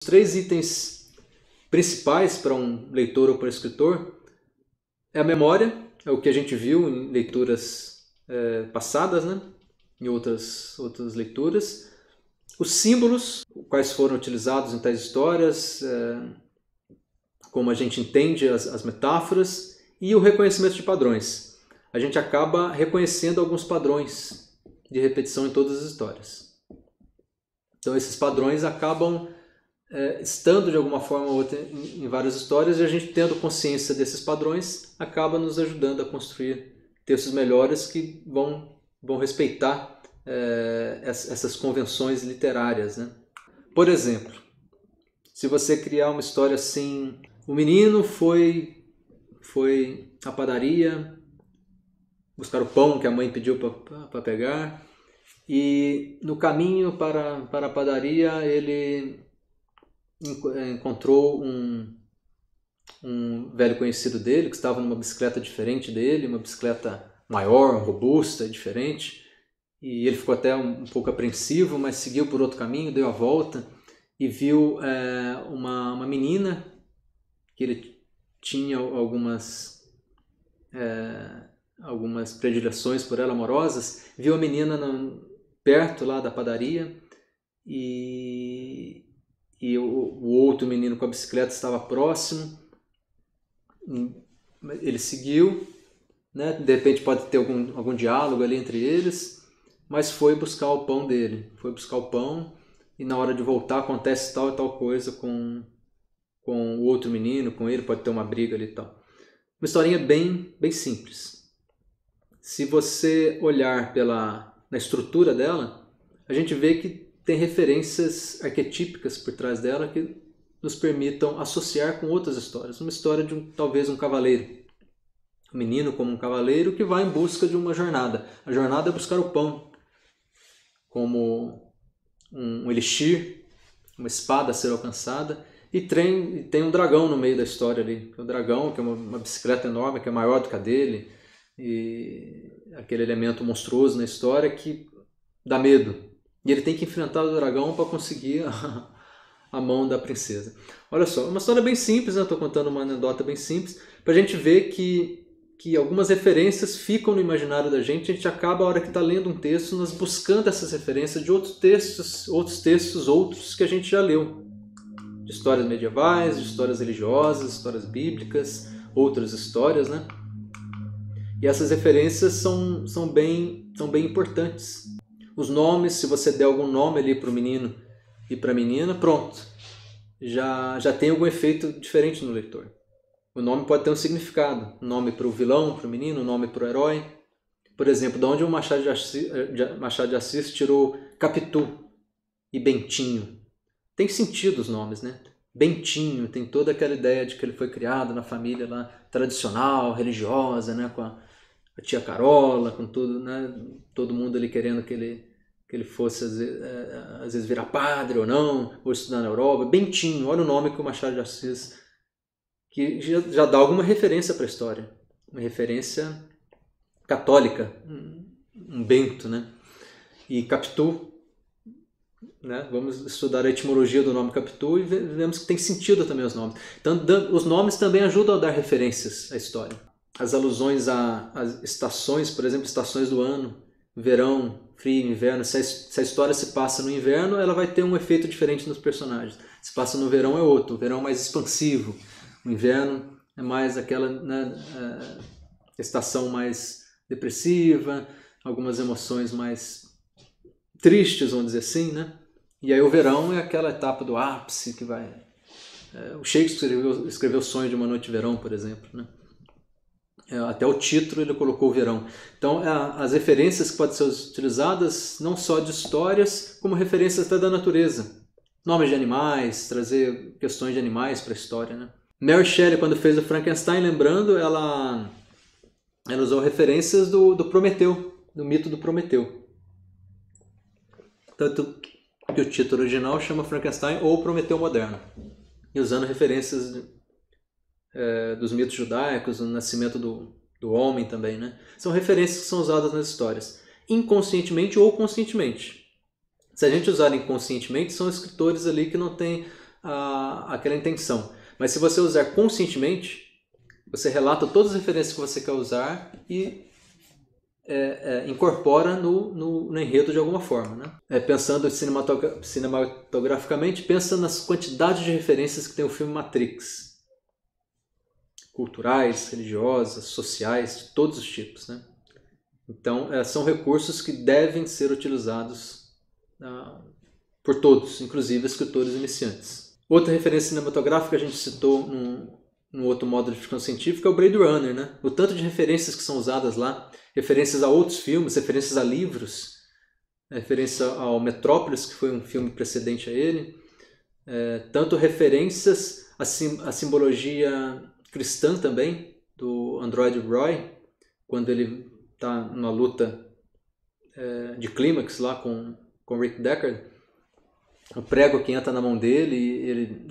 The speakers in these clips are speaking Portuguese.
Os 3 itens principais para um leitor ou para um escritor é a memória, é o que a gente viu em leituras passadas, né? Em outras leituras. Os símbolos, quais foram utilizados em tais histórias, como a gente entende as metáforas, e o reconhecimento de padrões. A gente acaba reconhecendo alguns padrões de repetição em todas as histórias. Então esses padrões acabam estando de alguma forma ou outra em várias histórias, e a gente tendo consciência desses padrões acaba nos ajudando a construir textos melhores que vão respeitar essas convenções literárias, né? Por exemplo, se você criar uma história assim, o menino foi à padaria buscar o pão que a mãe pediu para pegar, e no caminho para a padaria ele encontrou um velho conhecido dele que estava numa bicicleta diferente dele, uma bicicleta maior, robusta, diferente, e ele ficou até um pouco apreensivo, mas seguiu por outro caminho, deu a volta e viu uma menina que ele tinha algumas predileções por ela, amorosas. Viu a menina perto lá da padaria, e o outro menino com a bicicleta estava próximo. Ele seguiu, né? De repente pode ter algum diálogo ali entre eles, mas foi buscar o pão dele, e na hora de voltar acontece tal e tal coisa com o outro menino, com ele, pode ter uma briga ali e tal. Uma historinha bem simples. Se você olhar na estrutura dela, a gente vê que tem referências arquetípicas por trás dela que nos permitam associar com outras histórias. Uma história de talvez um cavaleiro. Um menino como um cavaleiro que vai em busca de uma jornada. A jornada é buscar o pão, como um elixir, uma espada a ser alcançada. E tem um dragão no meio da história ali. O dragão, que é uma bicicleta enorme, que é maior do que a dele, e aquele elemento monstruoso na história que dá medo. E ele tem que enfrentar o dragão para conseguir a mão da princesa. Olha só, uma história bem simples, né? Estou contando uma anedota bem simples, para a gente ver que algumas referências ficam no imaginário da gente. A gente acaba, a hora que está lendo um texto, nós buscando essas referências de outros textos que a gente já leu. De histórias medievais, de histórias religiosas, histórias bíblicas, outras histórias, né? E essas referências são bem importantes. Os nomes, se você der algum nome ali para o menino e para a menina, pronto. Já tem algum efeito diferente no leitor. O nome pode ter um significado. Um nome para o vilão, para o menino, um nome para o herói. Por exemplo, de onde o Machado de Assis tirou Capitu e Bentinho? Tem sentido os nomes, né? Bentinho tem toda aquela ideia de que ele foi criado na família lá tradicional, religiosa, né? Com a tia Carola, com tudo, né? Todo mundo ali querendo que ele fosse às vezes virar padre ou não, ou estudar na Europa. Bentinho, olha o nome que o Machado de Assis, que já dá alguma referência para a história, uma referência católica, um Bento, né? E Capitu, né? Vamos estudar a etimologia do nome Capitu e vemos que tem sentido também os nomes. Então, os nomes também ajudam a dar referências à história. As alusões às estações, por exemplo, estações do ano, verão, frio, inverno. Se a história se passa no inverno, ela vai ter um efeito diferente nos personagens. Se passa no verão, é outro. O verão é mais expansivo. O inverno é mais aquela, né, estação mais depressiva, algumas emoções mais tristes, vamos dizer assim, né? E aí o verão é aquela etapa do ápice que vai... o Shakespeare escreveu O Sonho de uma Noite de Verão, por exemplo, né? Até o título ele colocou o verão. Então, as referências que podem ser utilizadas não só de histórias, como referências até da natureza. Nomes de animais, trazer questões de animais para a história, né? Mary Shelley, quando fez o Frankenstein, lembrando, ela usou referências do Prometeu, do mito do Prometeu. Tanto que o título original chama Frankenstein ou Prometeu Moderno. E usando referências dos mitos judaicos, do nascimento do homem também, né? São referências que são usadas nas histórias, inconscientemente ou conscientemente. Se a gente usar inconscientemente, são escritores ali que não têm aquela intenção. Mas se você usar conscientemente, você relata todas as referências que você quer usar e incorpora no enredo de alguma forma, né? Pensando cinematograficamente, pensa nas quantidades de referências que tem o filme Matrix. Culturais, religiosas, sociais, de todos os tipos, né? Então, são recursos que devem ser utilizados por todos, inclusive escritores iniciantes. Outra referência cinematográfica que a gente citou num outro módulo de ficção científica é o Blade Runner, né? O tanto de referências que são usadas lá, referências a outros filmes, referências a livros, referência ao Metrópolis, que foi um filme precedente a ele, tanto referências à simbologia cristã também, do Android Roy, quando ele está numa luta de clímax lá com Rick Deckard, o prego que entra na mão dele, ele,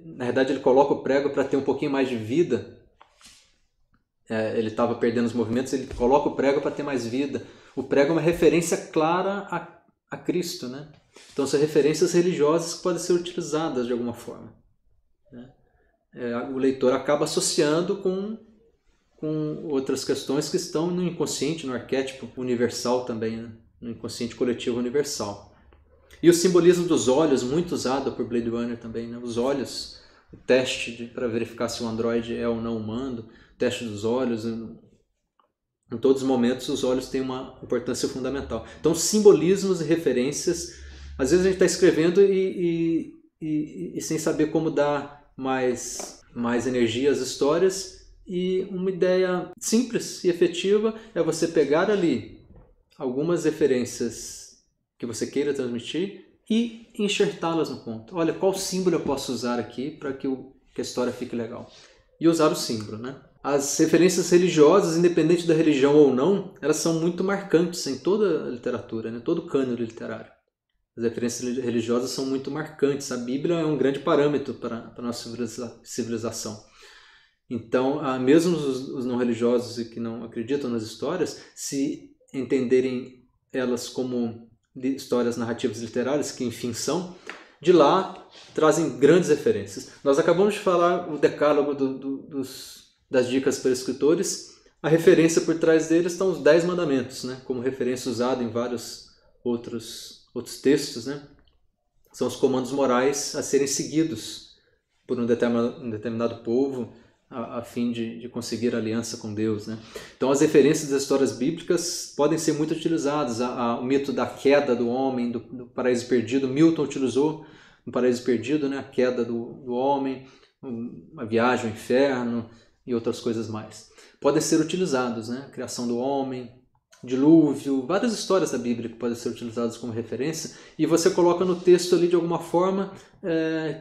na verdade ele coloca o prego para ter um pouquinho mais de vida. Ele estava perdendo os movimentos, ele coloca o prego para ter mais vida. O prego é uma referência clara a Cristo, né? Então são referências religiosas que podem ser utilizadas de alguma forma, né? O leitor acaba associando com outras questões que estão no inconsciente, no arquétipo universal também, né? No inconsciente coletivo universal. E o simbolismo dos olhos, muito usado por Blade Runner também, né? Os olhos, o teste para verificar se o androide é ou não humano, o teste dos olhos, em todos os momentos os olhos têm uma importância fundamental. Então simbolismos e referências, às vezes a gente está escrevendo e sem saber como dar mais energia às histórias, e uma ideia simples e efetiva é você pegar ali algumas referências que você queira transmitir e enxertá-las no conto. Olha, qual símbolo eu posso usar aqui para que a história fique legal? E usar o símbolo, né? As referências religiosas, independente da religião ou não, elas são muito marcantes em toda a literatura, né? Todo o cânone literário. As referências religiosas são muito marcantes. A Bíblia é um grande parâmetro para a nossa civilização. Então, mesmo os não religiosos e que não acreditam nas histórias, se entenderem elas como histórias narrativas literárias, que enfim são, de lá trazem grandes referências. Nós acabamos de falar o decálogo das dicas para escritores. A referência por trás deles estão os 10 mandamentos, né? Como referência usada em vários outros textos, né? São os comandos morais a serem seguidos por um determinado povo, a fim de conseguir aliança com Deus, né? Então as referências das histórias bíblicas podem ser muito utilizadas. O mito da queda do homem, do paraíso perdido, Milton utilizou no Paraíso Perdido, né? A queda do homem, a viagem ao inferno e outras coisas mais. Podem ser utilizados, né? A criação do homem, dilúvio, várias histórias da Bíblia que podem ser utilizadas como referência, e você coloca no texto ali de alguma forma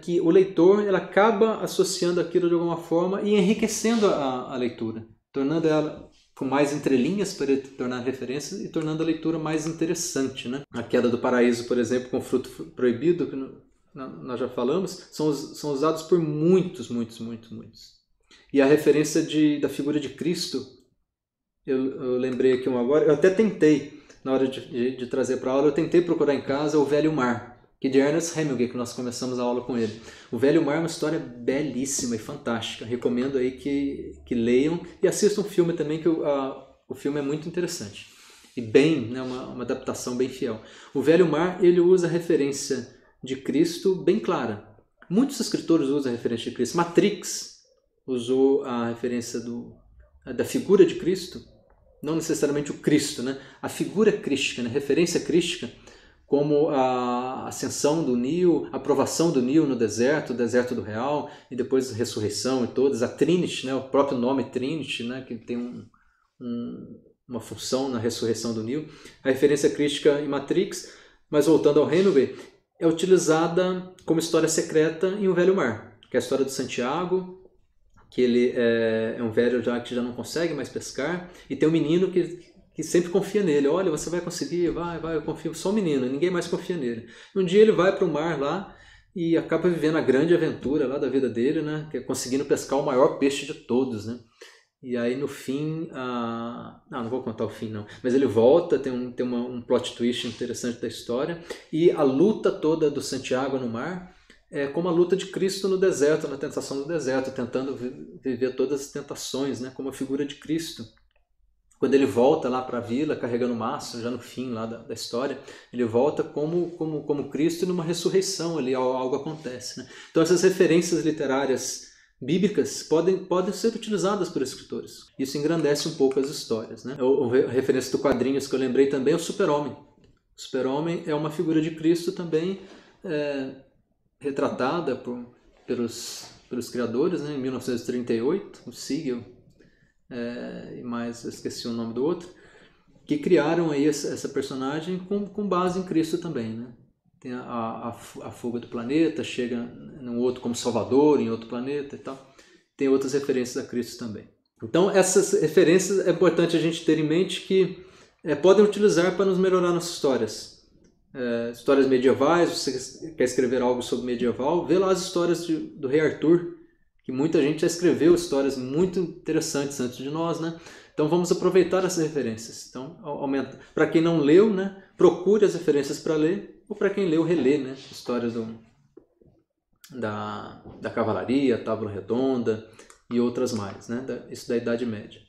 que o leitor ele acaba associando aquilo de alguma forma e enriquecendo a leitura, tornando ela com mais entrelinhas para ele tornar referência e tornando a leitura mais interessante, né? A queda do paraíso, por exemplo, com o fruto proibido, que nós já falamos, são usados por muitos. E a referência da figura de Cristo, eu lembrei aqui agora, eu até tentei, na hora de trazer para a aula, eu tentei procurar em casa O Velho Mar, que é de Ernest Hemingway, que nós começamos a aula com ele. O Velho Mar é uma história belíssima e fantástica. Recomendo aí que leiam e assistam um filme também, que o filme é muito interessante. E bem, né, uma adaptação bem fiel. O Velho Mar, ele usa a referência de Cristo bem clara. Muitos escritores usam a referência de Cristo. Matrix usou a referência da figura de Cristo, não necessariamente o Cristo, né? A figura crística, né? Referência crística, como a ascensão do Neo, a aprovação do Neo no deserto, o deserto do real, e depois a ressurreição e todas, a Trinity, né? O próprio nome Trinity, né? Que tem uma função na ressurreição do Neo. A referência crística em Matrix, mas voltando ao Hemingway, é utilizada como história secreta em O Velho Mar, que é a história do Santiago, que ele é um velho que já não consegue mais pescar, e tem um menino que sempre confia nele. Olha, você vai conseguir, vai, eu confio. Só um menino, ninguém mais confia nele. Um dia ele vai para o mar lá e acaba vivendo a grande aventura lá da vida dele, né? Que é conseguindo pescar o maior peixe de todos, né? E aí no fim, não vou contar o fim não, mas ele volta, tem um plot twist interessante da história, e a luta toda do Santiago no mar é como a luta de Cristo no deserto, na tentação do deserto, tentando viver todas as tentações, né? Como a figura de Cristo. Quando ele volta lá para a vila, carregando o maço, já no fim lá da história, ele volta como Cristo, e numa ressurreição ali algo acontece. Né? Então essas referências literárias bíblicas podem ser utilizadas por escritores. Isso engrandece um pouco as histórias. Né? A referência do quadrinhos que eu lembrei também é o Super-Homem. O Super-Homem é uma figura de Cristo também retratada pelos criadores, né? Em 1938, o Siegel, e mais, eu esqueci o nome do outro, que criaram aí essa personagem com base em Cristo também, né? Tem a fuga do planeta, chega num outro como Salvador, em outro planeta e tal. Tem outras referências a Cristo também. Então essas referências é importante a gente ter em mente que podem utilizar para nos melhorar nas histórias. Histórias medievais, você quer escrever algo sobre medieval, vê lá as histórias do Rei Arthur, que muita gente já escreveu histórias muito interessantes antes de nós, né? Então vamos aproveitar essas referências. Então, para quem não leu, né, procure as referências para ler, ou para quem leu, relê, né? Histórias da cavalaria, Tábua Redonda e outras mais, né? Isso da Idade Média.